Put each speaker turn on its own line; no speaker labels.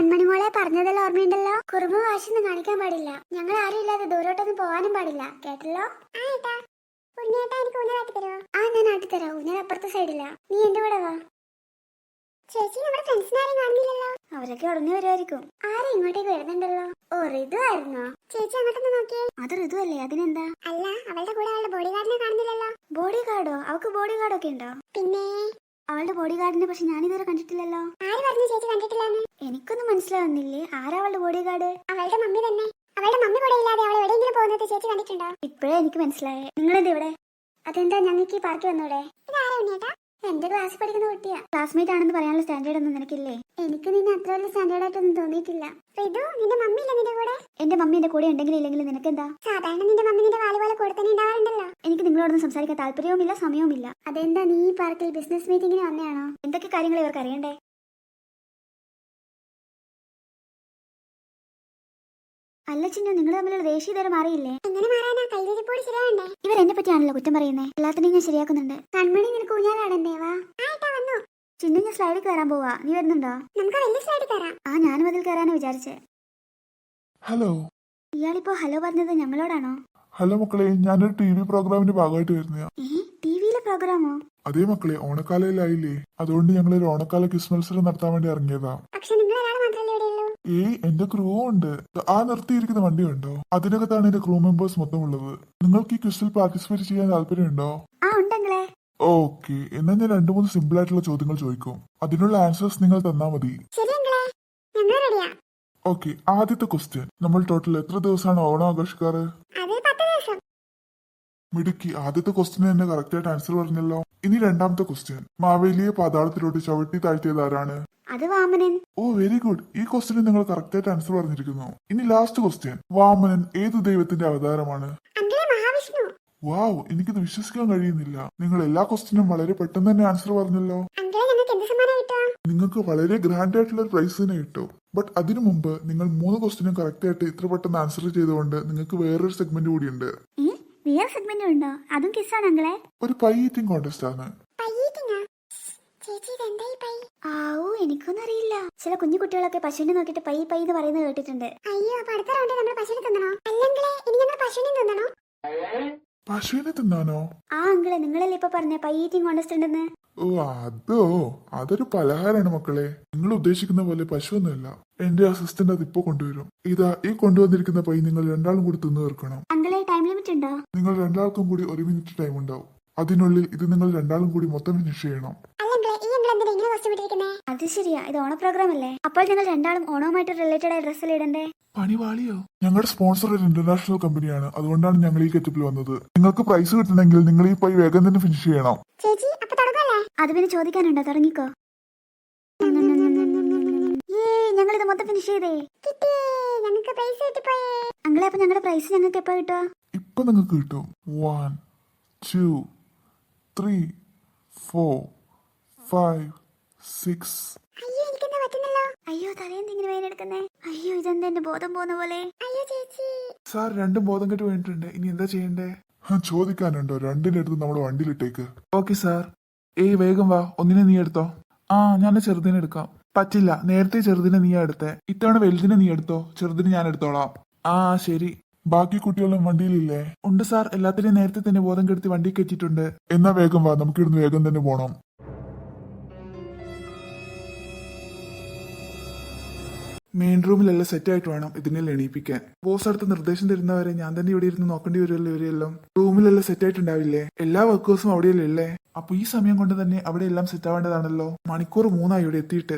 കൺമണി മോളെ പറഞ്ഞതെല്ലാം ഓർമ്മയുണ്ടല്ലോ. കുറുമ്പ് വാശിയൊന്നും കാണിക്കാൻ പാടില്ല. ഞങ്ങൾ ആരും ഇല്ലാതെ ദൂരോട്ടൊന്നും പോകാനും പാടില്ല, കേട്ടല്ലോ? ആ ഞാൻ ആട്ടിത്തരാം. ഊഞ്ഞാൽ അപ്പുറത്തെ സൈഡില്ല. നീ എന്റെ കൂടെ വാ. ചേച്ചി, നമ്മുടെ ഫ്രണ്ട്സിനാരും കാണുന്നില്ലല്ലോ. അവരൊക്കെ ഉടനെ വരുമായിരിക്കും. ആരും ഇങ്ങോട്ടേക്ക് വരുന്നുണ്ടല്ലോ. ഓ, ഋതു ആയിരുന്നോ? ചേച്ചി അങ്ങോട്ടൊന്ന് നോക്കിയേ. അത് ഋതു അല്ലേ? അതിനെന്താ? അല്ല, അവളുടെ കൂടെ അവളുടെ ബോഡി ഗാർഡിനെ കാണുന്നില്ലല്ലോ. ബോഡി ഗാർഡോ? അവൾക്ക് ബോഡി ഗാർഡൊക്കെ ഉണ്ടോ? പിന്നെ അവളുടെ ബോഡി ഗാർഡിനെ പക്ഷെ ഞാനിതുവരെ കണ്ടിട്ടില്ലല്ലോ. ആര് പറഞ്ഞു ചേച്ചി കണ്ടിട്ടില്ലെന്ന്? എനിക്കൊന്നും മനസ്സിലാവുന്നില്ലേ. ആരാ അവളുടെ ബോഡി ഗാർഡ്? അവളുടെ മമ്മി തന്നെ. അവളുടെ മമ്മി കൂടെ ഇല്ലാതെ അവൾ എവിടെയെങ്കിലും പോകുന്നത് ചേച്ചി കണ്ടിട്ടുണ്ടോ? ഇപ്പോഴേ എനിക്ക് മനസ്സിലായേ. നിങ്ങളെന്താ ഇവിടെ? അതെന്താ, ഞങ്ങൾക്ക് ഈ പാർക്കിൽ വന്നൂടെ? ഇതാരാ ഉണ്ണിയേട്ടാ? എന്റെ ക്ലാസ് പഠിക്കുന്ന കുട്ടിയാ. ക്ലാസ്മേറ്റ് ആണെന്ന് പറയാനുള്ള സ്റ്റാൻഡേർഡ് ഒന്നും നിനക്കില്ലേ? എനിക്ക് നിന്നെ അത്ര വലിയ സ്റ്റാൻഡേർഡ് ആയിട്ടൊന്നും തോന്നിയിട്ടില്ല. നിന്റെ മമ്മി ഇല്ല നിന്റെ കൂടെ? എന്റെ മമ്മി എന്റെ കൂടെ ഉണ്ടെങ്കിലും ഇല്ലെങ്കിലും നിനക്കെന്താ? സാധാരണ നിന്റെ മമ്മി നിന്റെ വാല് പോലെ കൂടെ തന്നെ ഉണ്ടാവാറുണ്ടല്ലോ. എനിക്ക് നിങ്ങളോടൊന്നും സംസാരിക്കാൻ താല്പര്യവുമില്ല, സമയവുമില്ല. അതെന്താ, നീ ഈ പാർക്കിൽ ബിസിനസ് മീറ്റിംഗിന് വന്നതാണോ? എന്തൊക്കെ കാര്യങ്ങൾ ഇവർക്ക് അറിയണ്ടേ? അല്ല ചിന്നു, നിങ്ങൾ തമ്മിലുള്ള ദേഷ്യം ഇതുവരെ മാറിയില്ലേ? ഇവരെന്നെ പറ്റിയാണല്ലോ കുറ്റം പറയുന്നേ. എല്ലാത്തിനെയും ഞാൻ ശരിയാക്കുന്നുണ്ട്. കൺമണി, നിനക്ക് ഊഞ്ഞാലാടണ്ടേ? വാ. ചിന്നു, ഞാൻ സ്ലൈഡിൽ കയറാൻ പോവാ. നീ വരുന്നുണ്ടോ? ആ, ഞാനും അതിൽ കയറാനാ വിചാരിച്ചേ.
ഹലോ.
ഇയാളിപ്പോ ഹലോ പറഞ്ഞത് ഞങ്ങളോടാണോ?
ഹലോ മക്കളെ, ഞാനൊരു TV പ്രോഗ്രാമിന്റെ ഭാഗമായിട്ട് വരുന്നയാ.
ടിവിയിലെ പ്രോഗ്രാമോ?
അതേ മക്കളെ, ഓണക്കാലയിലായില്ലേ, അതുകൊണ്ട് ഞങ്ങളൊരു ഓണക്കാല ക്വിസ് മത്സരം നടത്താൻ വേണ്ടി ഇറങ്ങിയതാ. എന്റെ ക്രൂ ഉണ്ട്. ആ നിർത്തിയിരിക്കുന്ന വണ്ടി ഉണ്ടോ? അതിനകത്താണ് എന്റെ ക്രൂ മെമ്പേഴ്സ് മൊത്തം ഉള്ളത്. നിങ്ങൾക്ക് ഈ ക്വിസിൽ പാർട്ടിസിപ്പേറ്റ് ചെയ്യാൻ താല്പര്യമുണ്ടോ? ഓക്കെ, എന്നാൽ ഞാൻ 2-3 സിമ്പിൾ ആയിട്ടുള്ള ചോദ്യങ്ങൾ ചോദിക്കും. അതിനുള്ള ആൻസേഴ്സ് നിങ്ങൾ തന്നാ മതി. ഓക്കെ, ആദ്യത്തെ ക്വസ്റ്റ്യൻ. നമ്മൾ ടോട്ടൽ എത്ര ദിവസമാണ് ഓണം ആഘോഷിക്കാറ്? മിടുക്കി, ആദ്യത്തെ ക്വസ്റ്റ്യൻ തന്നെ കറക്റ്റ് ആയിട്ട് ആൻസർ പറഞ്ഞല്ലോ. ഇനി രണ്ടാമത്തെ ക്വസ്റ്റ്യൻ. മാവേലിയെ പാതാളത്തിലോട്ട് ചവിട്ടി താഴ്ത്തിയത് ആരാണ്?
അത് വാമനൻ.
ഓ, വെരി ഗുഡ്. ഈ ക്വസ്റ്റ്യന് നിങ്ങൾ കറക്റ്റ് ആയിട്ട് ആൻസർ പറഞ്ഞിരിക്കുന്നു. ഇനി ലാസ്റ്റ് ക്വസ്റ്റ്യൻ. വാമനൻ ഏത് ദൈവത്തിന്റെ അവതാരമാണ്? വാവ്, എനിക്കിത് വിശ്വസിക്കാൻ കഴിയുന്നില്ല. നിങ്ങൾ എല്ലാ ക്വസ്റ്റ്യനും വളരെ പെട്ടെന്ന് തന്നെ ആൻസർ പറഞ്ഞല്ലോ. നിങ്ങൾക്ക് വളരെ ഗ്രാൻഡ് ആയിട്ടുള്ള ഒരു പ്രൈസ് തന്നെ കിട്ടും. ബട്ട് അതിനു മുമ്പ് നിങ്ങൾ 3 ക്വസ്റ്റ്യനും കറക്റ്റ് ആയിട്ട് ഇത്ര പെട്ടെന്ന് ആൻസർ ചെയ്തുകൊണ്ട് നിങ്ങൾക്ക് വേറൊരു സെഗ്മെന്റ് കൂടിയുണ്ട്. ഒരു പൈ ഈറ്റിംഗ് കോntest ആണ്.
എനിക്കൊന്നും അറിയില്ല. ചില കുഞ്ഞു കുട്ടികളൊക്കെ പശുവിനെ നോക്കിട്ട് പൈ പൈ എന്ന് പറയുന്നത് കേട്ടിട്ടുണ്ട്.
പശുവിനെ തിന്നാനോ?
ആ അങ്കിളെ, നിങ്ങളല്ലേ ഇപ്പൊ പറഞ്ഞ പൈ ഈറ്റിംഗ് കോntest ഉണ്ടെന്ന്.
ഓ, അതൊരു പലഹാരമാണ് മക്കളെ. നിങ്ങൾ ഉദ്ദേശിക്കുന്ന പോലെ പശുവൊന്നുമല്ല. എന്റെ അസിസ്റ്റന്റ് അത് ഇപ്പൊ കൊണ്ടുവരും. ഇതാ, ഈ കൊണ്ടുവന്നിരിക്കുന്ന പൈ നിങ്ങൾ രണ്ടാളും കൂടി തിന്നു തീർക്കണം.
അങ്കിളെ, ടൈം ലിമിറ്റ് ഉണ്ടോ?
നിങ്ങൾ രണ്ടാൾക്കും കൂടി 1 മിനിറ്റ് ടൈം ഉണ്ടാവും. അതിനുള്ളിൽ ഇത് നിങ്ങൾ രണ്ടാളും കൂടി മൊത്തം ഫിനിഷ് ചെയ്യണം.
അത് ശരിയാ, ഇത് ഓണ പ്രോഗ്രാം അല്ലേ? അപ്പോൾ ഞങ്ങൾ രണ്ടാളും ഓണവുമായിട്ട് റിലേറ്റഡ് ആയ ഡ്രസ്സിൽ ഇടണ്ടേ?
പണിവാളിയോ? ഞങ്ങളുടെ സ്പോൺസർ ഒരു ഇന്റർനാഷണൽ കമ്പനിയാണ്. അതുകൊണ്ടാണ് ഞങ്ങൾ ഈ ഗെറ്റപ്പിൽ വന്നത്. നിങ്ങൾക്ക് പ്രൈസ് കിട്ടണമെങ്കിൽ നിങ്ങൾ ഈ പൈ വേഗം തന്നെ ഫിനിഷ് ചെയ്യണം.
അത് പിന്നെ ചോദിക്കാനുണ്ടോ? തുടങ്ങിക്കോ. ഞങ്ങളിത് മൊത്തം ഫിനിഷ് ചെയ്തേ. അങ്കിളെ, അപ്പൊ ഞങ്ങളുടെ പ്രൈസ് ഞങ്ങൾക്ക് എപ്പോ കിട്ടുക?
ഇപ്പൊ നിങ്ങൾക്ക് കിട്ടും. 1 2 3 4 5 6.
അയ്യോ, തലേന്തെങ്കിലും വേനെടുക്കുന്നേ. അയ്യോ, ഇതെന്താ എന്റെ ബോധം പോകുന്ന പോലെ. അയ്യോ ചേച്ചി.
സാർ, 2 ബോധം കെട്ട് വേണ്ടിട്ടുണ്ട്. ഇനി എന്താ ചെയ്യണ്ടേ? ചോദിക്കാനുണ്ടോ? 2ന്റെ അടുത്ത് നമ്മുടെ വണ്ടിയിലിട്ടേക്ക്. Okay sir. വേഗം വാ. ഒന്നിനെ നീ എടുത്തോ. ഞാൻ ചെറുതിനെ എടുക്കാം. പറ്റില്ല, നേരത്തെ ചെറുതിനെ നീ എടുത്തേ. ഇത്തവണ വലുതിനെ നീ എടുത്തോ. ചെറുതിനെ ഞാൻ എടുത്തോളാം. ശരി. ബാക്കി കുട്ടികളും വണ്ടിയിലില്ലേ? ഉണ്ട് സാർ, എല്ലാത്തിനെയും നേരത്തെ തന്നെ ബോധം കെടുത്തി വണ്ടി കെട്ടിയിട്ടുണ്ട്. എന്നാ വേഗം വാ, നമുക്കിവിടുന്ന് വേഗം തന്നെ പോണം. മെയിൻ റൂമിലെല്ലാം സെറ്റായിട്ട് വേണം ഇതിനെല്ലാം എണീപ്പിക്കാൻ. ബോസ് അടുത്ത് നിർദ്ദേശം തരുന്നവരെ ഞാൻ തന്നെ ഇവിടെ ഇരുന്ന് നോക്കേണ്ടി വരുമല്ലോ. ഇവരെല്ലാം റൂമിലെല്ലാം സെറ്റായിട്ടുണ്ടാവില്ലേ? എല്ലാ വർക്കേഴ്സും അവിടെയല്ലേ ഉള്ളേ? അപ്പൊ ഈ സമയം കൊണ്ട് തന്നെ അവിടെ എല്ലാം സെറ്റ് ആവേണ്ടതാണല്ലോ. മണിക്കൂർ 3 ഇവിടെ എത്തിയിട്ട്.